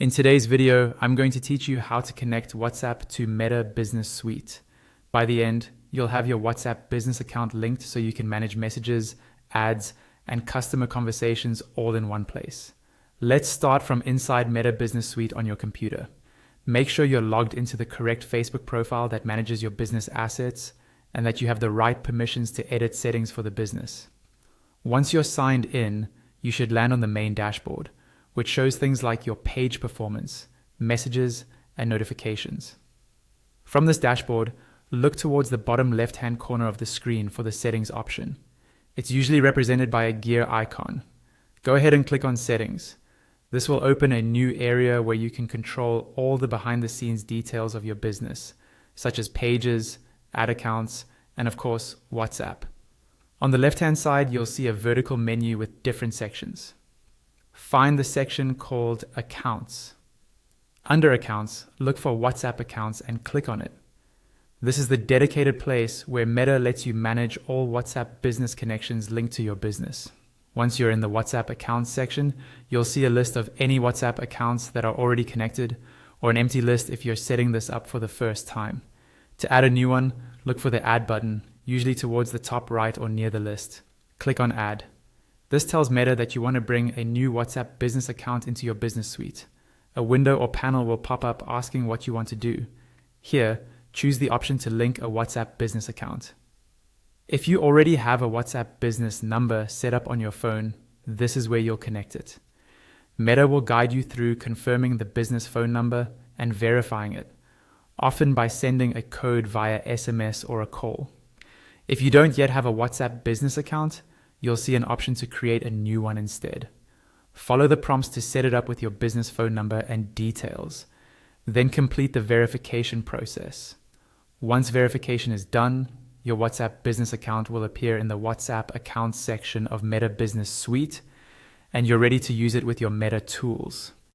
In today's video, I'm going to teach you how to connect WhatsApp to Meta Business Suite. By the end, you'll have your WhatsApp business account linked so you can manage messages, ads, and customer conversations all in one place. Let's start from inside Meta Business Suite on your computer. Make sure you're logged into the correct Facebook profile that manages your business assets and that you have the right permissions to edit settings for the business. Once you're signed in, you should land on the main dashboard, which shows things like your page performance, messages, and notifications. From this dashboard, look towards the bottom left-hand corner of the screen for the settings option. It's usually represented by a gear icon. Go ahead and click on Settings. This will open a new area where you can control all the behind-the-scenes details of your business, such as pages, ad accounts, and of course, WhatsApp. On the left-hand side, you'll see a vertical menu with different sections. Find the section called Accounts. Under Accounts, look for WhatsApp accounts and click on it. This is the dedicated place where Meta lets you manage all WhatsApp business connections linked to your business. Once you're in the WhatsApp accounts section, you'll see a list of any WhatsApp accounts that are already connected, or an empty list if you're setting this up for the first time. To add a new one, look for the Add button, usually towards the top right or near the list. Click on Add. This tells Meta that you want to bring a new WhatsApp business account into your business suite. A window or panel will pop up asking what you want to do. Here, choose the option to link a WhatsApp business account. If you already have a WhatsApp business number set up on your phone, this is where you'll connect it. Meta will guide you through confirming the business phone number and verifying it, often by sending a code via SMS or a call. If you don't yet have a WhatsApp business account, you'll see an option to create a new one instead. Follow the prompts to set it up with your business phone number and details. Then complete the verification process. Once verification is done, your WhatsApp business account will appear in the WhatsApp accounts section of Meta Business Suite, and you're ready to use it with your Meta tools.